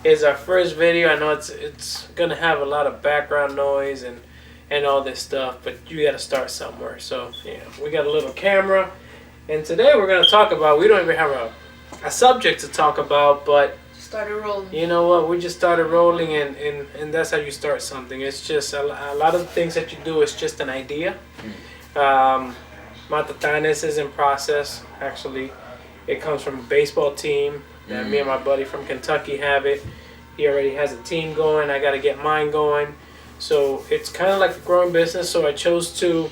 It's our first video. I know it's gonna have a lot of background noise and all this stuff, but you got to start somewhere. So yeah, we got a little camera, and today we're gonna talk about. We don't even have a subject to talk about, but Started rolling. you know what? We just started rolling, and that's how you start something. It's just a lot of the things that you do is just an idea. Matatanes is in process. Actually, it comes from a baseball team that me and my buddy from Kentucky have it. He already has a team going. I got to get mine going. So it's kind of like a growing business. So I chose to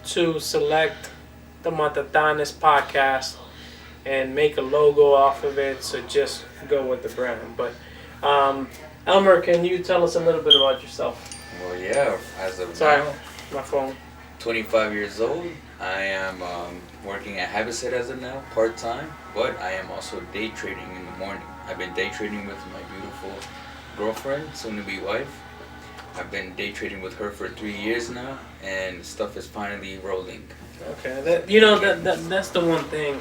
select the Matatanes podcast and make a logo off of it. So just go with the brand. But Elmer, can you tell us a little bit about yourself? Well, yeah, as of Sorry, now, my phone. 25 years old. I am working at Habitat as of now, part-time, but I am also day trading in the morning. I've been day trading with my beautiful girlfriend, soon-to-be wife. I've been day trading with her for 3 years now, and stuff is finally rolling. Okay, that's the one thing,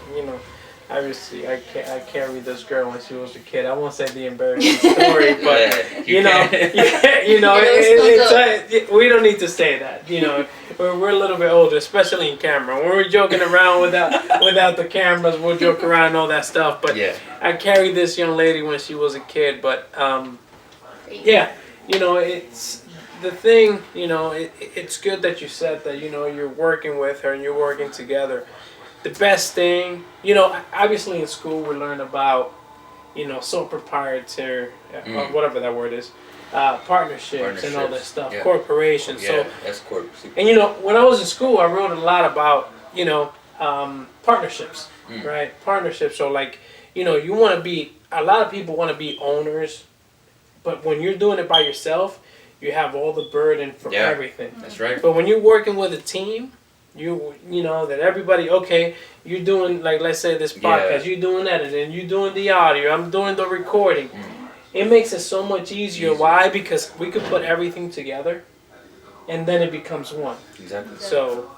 obviously I carried this girl when she was a kid. I won't say the embarrassing story, but we don't need to say that. We're a little bit older, especially in camera. When we're joking around without the cameras, we'll joke around and all that stuff. But yeah. I carried this young lady when she was a kid. But it's the thing. It's good that you said that. You're working with her and you're working together. The best thing, obviously in school we learn about, sole proprietor, or whatever that word is, partnerships and all that stuff, corporations. Yeah, so that's corp. And when I was in school, I wrote a lot about, partnerships, right? Partnerships. So like, you want to be. A lot of people want to be owners, but when you're doing it by yourself, you have all the burden for everything. That's right. But when you're working with a team. You know that everybody, okay, you're doing, like, let's say this podcast, you're doing editing, you're doing the audio, I'm doing the recording. It makes it so much easier. Why? Because we could put everything together and then it becomes one. Exactly. So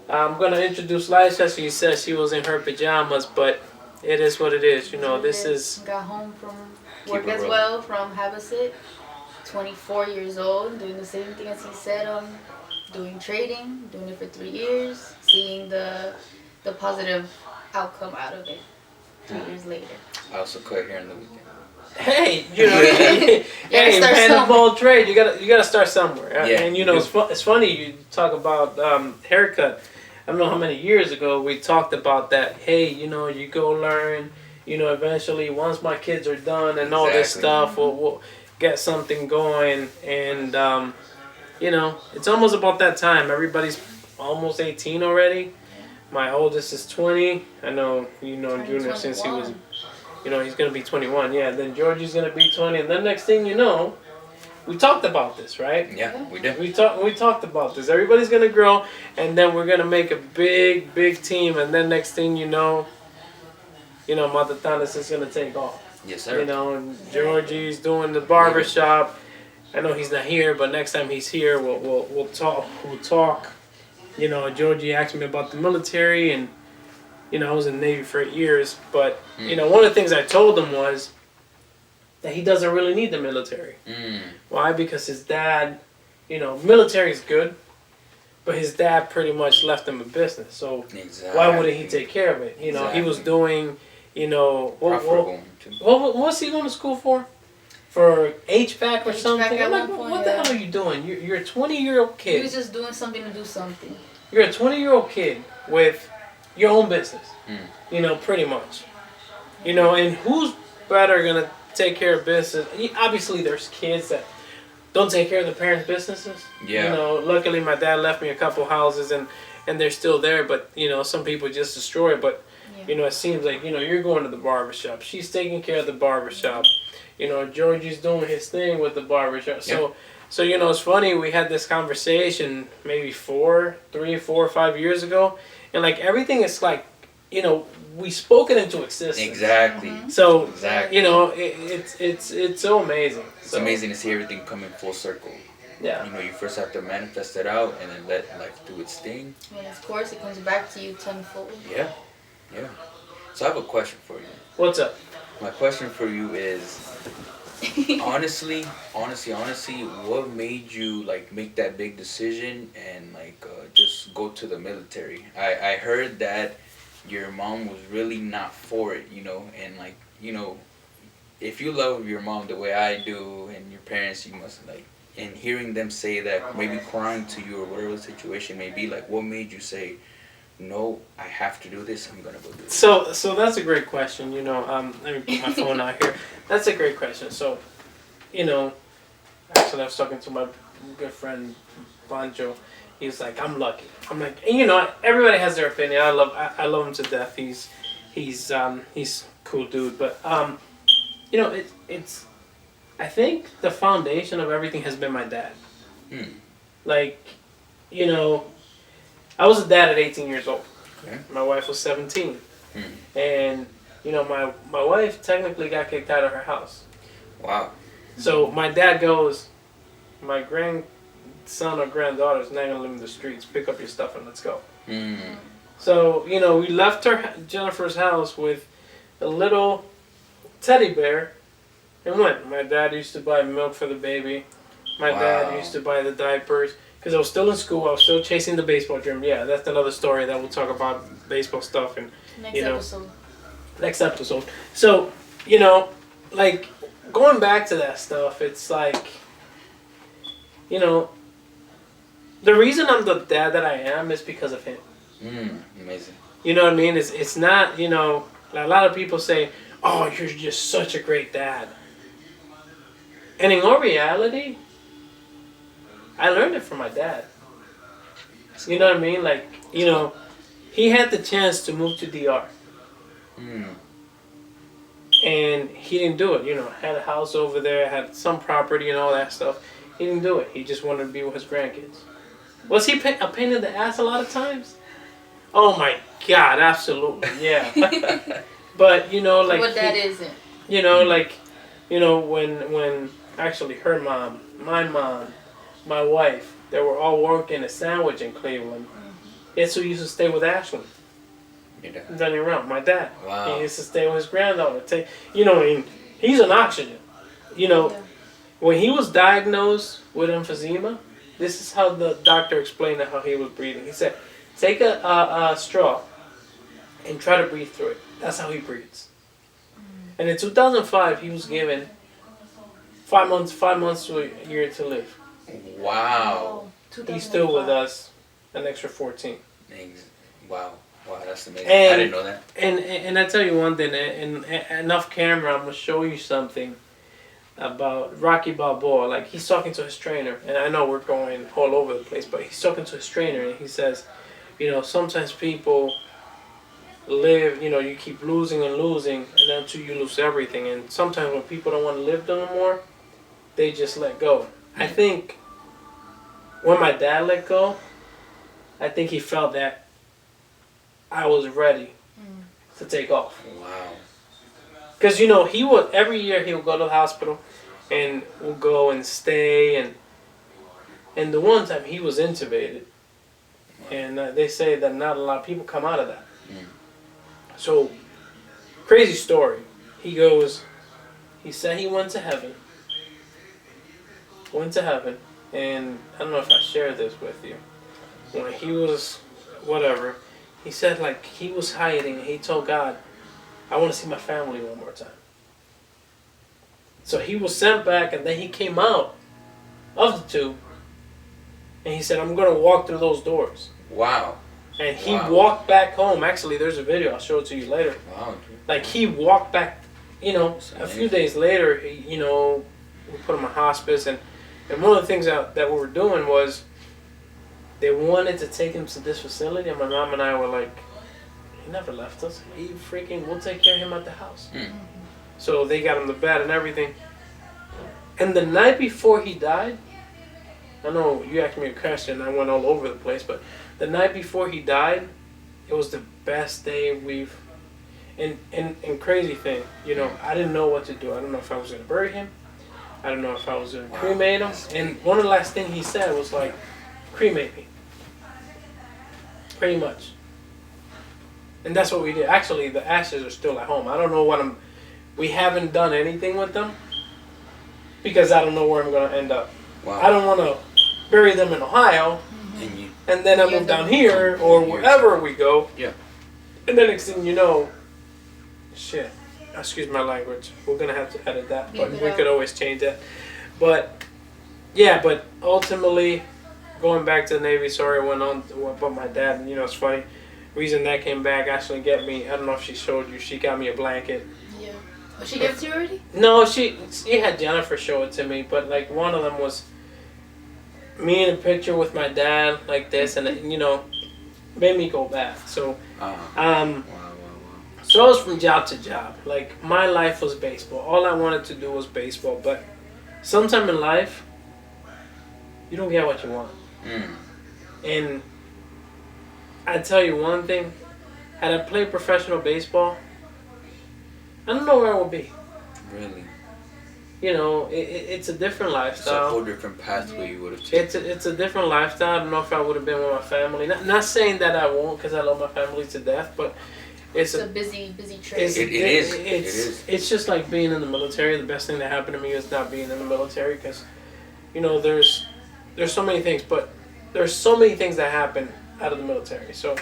I'm going to introduce Laisha. She said she was in her pajamas, but it is what it is. This is... Got home from work as well, from Habitat, 24 years old, doing the same thing as he said, doing trading, doing it for 3 years, seeing the positive outcome out of it 3 years later. I also cut hair in the weekend. Hey, hey, man, of all trade, you gotta start somewhere. Yeah, and it's funny you talk about haircut. I don't know how many years ago we talked about that. Hey, you go learn. Eventually, once my kids are done and all this stuff, we'll get something going and. It's almost about that time. Everybody's almost 18 already. My oldest is 20. I know Junior since he was, he's going to be 21. Yeah, then Georgie's going to be 20. And then next thing you know, we talked about this, right? Yeah, we did. We talked about this. Everybody's going to grow, and then we're going to make a big, big team. And then next thing you know, Matatanes is going to take off. Yes, sir. And Georgie's doing the barbershop. I know he's not here, but next time he's here, we'll talk. Georgie asked me about the military, and I was in the Navy for 8 years. But one of the things I told him was that he doesn't really need the military. Why? Because his dad, military is good, but his dad pretty much left him a business. So why wouldn't he take care of it? He was doing, what was he going to school for? For HVAC or something? I'm like, what the hell are you doing? You're a 20-year-old kid. He was just doing something to do something. You're a 20-year-old kid with your own business. Pretty much. And who's better going to take care of business? Obviously, there's kids that don't take care of their parents' businesses. Yeah. Luckily, my dad left me a couple houses and they're still there. But, some people just destroy it. But, it seems like, you're going to the barbershop. She's taking care of the barbershop. Georgie's doing his thing with the barbershop. So it's funny, we had this conversation maybe 4 or 5 years ago. And, like, everything is like, we spoke it into existence. Exactly. So, it's so amazing. It's amazing to see everything coming full circle. Yeah. You first have to manifest it out and then let life do its thing. And, of course, it comes back to you tenfold. Yeah. So I have a question for you. What's up? My question for you is, honestly, what made you like make that big decision and like just go to the military? I heard that your mom was really not for it, and like if you love your mom the way I do and your parents, you must like. And hearing them say that, maybe crying to you or whatever the situation may be, like what made you say, no, I have to do this. I'm gonna go do it. So that's a great question. Let me put my phone out here. That's a great question. So, you know, actually, I was talking to my good friend Banjo. He was like, "I'm lucky." I'm like, and everybody has their opinion. I love him to death. He's a cool dude. But it's I think the foundation of everything has been my dad. Like, I was a dad at 18 years old. Okay. My wife was 17. And, my wife technically got kicked out of her house. Wow. So my dad goes, my grandson or granddaughter's not going to live in the streets. Pick up your stuff and let's go. So, we left Jennifer's house with a little teddy bear and went. My dad used to buy milk for the baby. My dad used to buy the diapers. Because I was still in school, I was still chasing the baseball dream. Yeah, that's another story that we'll talk about baseball stuff and next episode. So, like going back to that stuff, it's like, the reason I'm the dad that I am is because of him. Amazing. You know what I mean? It's not, a lot of people say, "Oh, you're just such a great dad," and in all reality, I learned it from my dad. You know what I mean? Like, he had the chance to move to DR. And he didn't do it. Had a house over there, had some property and all that stuff. He didn't do it. He just wanted to be with his grandkids. Was he a pain in the ass a lot of times? Oh my God, absolutely, yeah. But, like... What dad isn't? When actually her mom, my mom, my wife, they were all working a sandwich in Cleveland. Guess who used to stay with Ashland? Running around, my dad. Wow. He used to stay with his granddaughter. He's an oxygen. When he was diagnosed with emphysema, this is how the doctor explained how he was breathing. He said, take a straw and try to breathe through it. That's how he breathes. And in 2005, he was given 5 months to a year to live. Wow. He's still with us an extra 14. Wow, that's amazing. I didn't know that. And I tell you one thing, and off camera, I'm going to show you something about Rocky Balboa. Like, he's talking to his trainer, and I know we're going all over the place, but he's talking to his trainer, and he says, sometimes people live, you keep losing and losing, and then until you lose everything. And sometimes when people don't want to live no more, they just let go. I think when my dad let go, I think he felt that I was ready to take off. Wow. Because, he would, every year he would go to the hospital and we'll go and stay. And the one time he was intubated. And they say that not a lot of people come out of that. So, crazy story. He said he went to heaven. And I don't know if I shared this with you. When he was, whatever, he said like he was hiding and he told God, I want to see my family one more time. So he was sent back and then he came out of the tube and he said, I'm going to walk through those doors. Wow. And he walked back home. Actually, there's a video. I'll show it to you later. Wow. Like he walked back, a few days later, we put him in hospice and one of the things that we were doing was they wanted to take him to this facility, and my mom and I were like, he never left us. We'll take care of him at the house. So they got him the bed and everything. And the night before he died, I know you asked me a question, I went all over the place, but the night before he died, it was the best day and crazy thing, I didn't know what to do. I don't know if I was going to bury him. I don't know if I was going to cremate him. And one of the last things he said was like, cremate me. Pretty much. And that's what we did. Actually, the ashes are still at home. I don't know what I'm we haven't done anything with them because I don't know where I'm gonna end up. Wow. I don't want to bury them in Ohio, and then I move down here or wherever we go. Yeah. And then next thing you know, shit. Excuse my language. We're gonna have to edit that, but we could always change that. But yeah, but ultimately, going back to the Navy. Sorry, I went on about my dad. You know, it's funny. Reason that came back actually get me. I don't know if she showed you. She got me a blanket. Yeah. Oh, she gave it to you already? No, she had Jennifer show it to me, but like one of them was me in a picture with my dad like this, and it, you know, made me go back. So, so I was from job to job. Like my life was baseball. All I wanted to do was baseball. But sometime in life, you don't get what you want. And I tell you one thing: had I played professional baseball, I don't know where I would be. Really? You know, it's a different lifestyle. It's a whole different pathway you would have taken. It's a different lifestyle. I don't know if I would have been with my family. Not saying that I won't, because I love my family to death, but it's a busy trip. It is. It's just like being in the military. The best thing that happened to me is not being in the military, because, you know, there's so many things, but there's so many things that happen out of the military. So,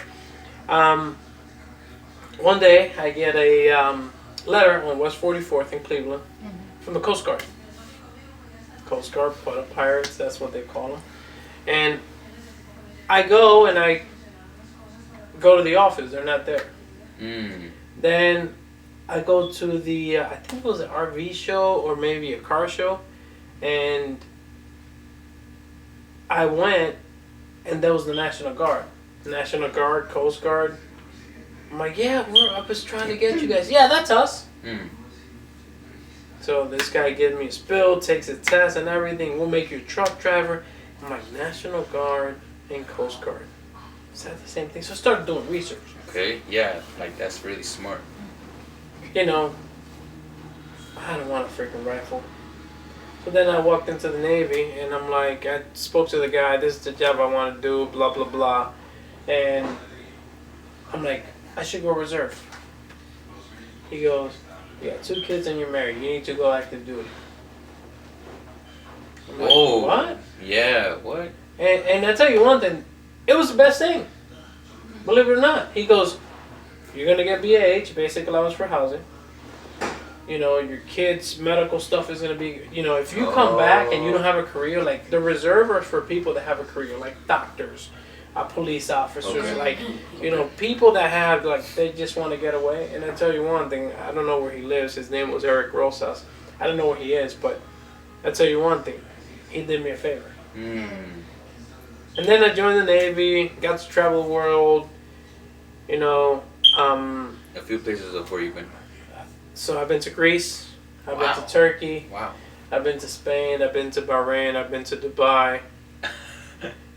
one day I get a letter on West 44th in Cleveland from the Coast Guard. Coast Guard, pirates, that's what they call them. And I go to the office. They're not there. Then I go to the, I think it was an RV show or maybe a car show. And I went, and there was the National Guard. National Guard, Coast Guard. I'm like, yeah, I was trying to get you guys. Yeah, that's us. So this guy gives me a spill, takes a test and everything. We'll make you a truck driver. I'm like, National Guard and Coast Guard. Is that the same thing? So I started doing research. Okay, yeah, like that's really smart. You know, I don't want a freaking rifle. So then I walked into the Navy, and I'm like, I spoke to the guy, this is the job I want to do, blah, blah, blah. And I'm like, I should go reserve. He goes, you got 2 kids and you're married. You need to go active duty. I'm like, Whoa. What? Yeah, what? And I tell you one thing, it was the best thing. Believe it or not. He goes, you're going to get BAH, basic allowance for housing. You know, your kids' medical stuff is going to be, you know, if you come back and you don't have a career, like the reserve are for people that have a career, like doctors, police officers, like, you know, people that have, like, they just want to get away. And I tell you one thing, I don't know where he lives. His name was Eric Rosas. I don't know where he is, but I tell you one thing, he did me a favor. And then I joined the Navy, got to travel the world, you know. A few places of where you've been. So I've been to Greece, I've been to Turkey, I've been to Spain, I've been to Bahrain, I've been to Dubai.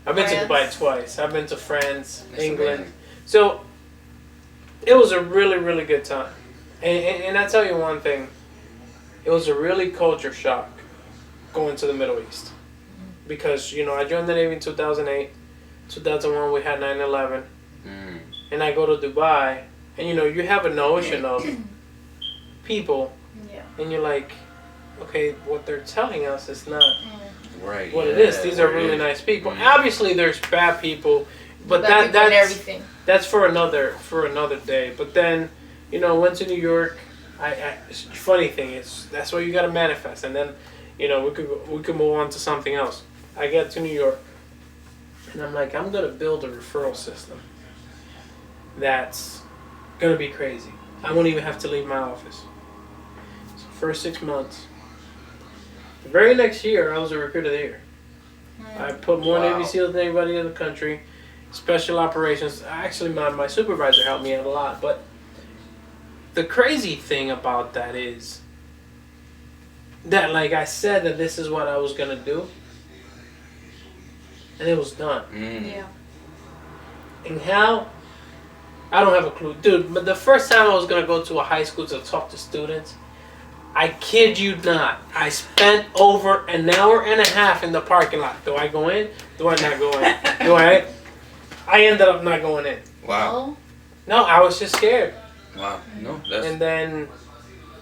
I've been to Dubai twice. I've been to France, England. Amazing. So it was a really, really good time. And I tell you one thing, it was a really culture shock going to the Middle East. Because, you know, I joined the Navy in 2008. 2001 we had 9/11. And I go to Dubai, and you know, you have a notion of people, and you're like, okay, what they're telling us is not what it is. These are really nice people. Obviously, there's bad people, but that's for another day. But then, you know, went to New York. Funny thing is, that's what you got to manifest, and then, you know, we could move on to something else. I get to New York, and I'm like, I'm gonna build a referral system that's gonna be crazy. I won't even have to leave my office. So first 6 months. The very next year, I was a recruit of the year. I put more Navy SEALs than anybody in the country. Special operations. Actually, my supervisor helped me out a lot. But the crazy thing about that is that, like I said, that this is what I was gonna do, and it was done. And how? I don't have a clue. Dude, but the first time I was going to go to a high school to talk to students, I kid you not, I spent over an hour and a half in the parking lot. Do I go in? Do I not go in? I ended up not going in. Wow. No, I was just scared. Wow. No, and then,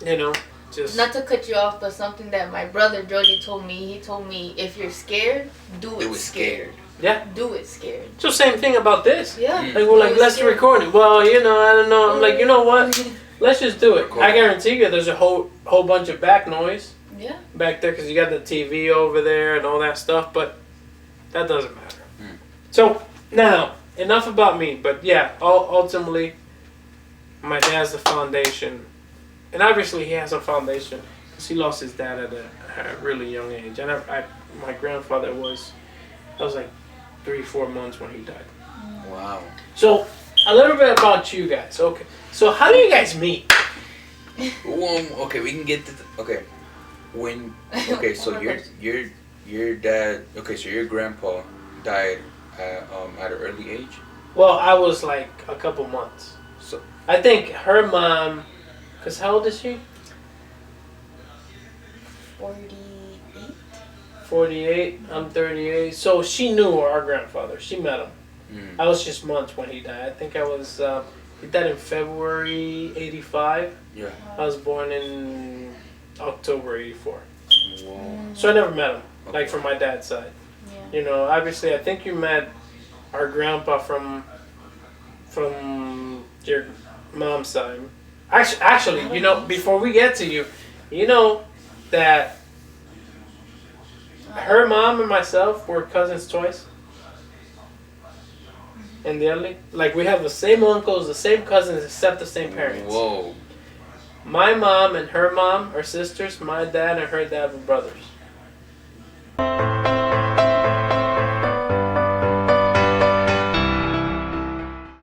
you know, just... Not to cut you off, but something that my brother Jody told me. He told me, if you're scared, do it scared. Yeah. Do it scared. So same thing about this. Yeah. Like, we're like, let's record it. Well, you know, I don't know. I'm like, you know what? Let's just do it. I guarantee you there's a whole bunch of back noise. Yeah. Back there, because you got the TV over there and all that stuff, but that doesn't matter. So, now, enough about me, but yeah, ultimately, my dad's the foundation. And obviously he has a foundation, because he lost his dad at a really young age. And my grandfather I was like 3-4 months when he died. Wow. So, a little bit about you guys. Okay. So, how do you guys meet? Well, okay, we can get to okay. So your dad, okay, so your grandpa died at an early age? Well, I was like a couple months. So I think her mom, because how old is she? 48. 48, I'm 38. So she knew our grandfather. She met him. Mm. I was just months when he died. I think I was, he died in February 85. Yeah. I was born in October 84. Whoa. So I never met him, Okay. like from my dad's side. Yeah. You know, obviously I think you met our grandpa from your mom's side. Actually, you know, before we get to you, you know that her mom and myself were cousins twice. In the elderly, like we have the same uncles, the same cousins, except the same parents. Whoa. My mom and her mom are sisters. My dad and her dad were brothers.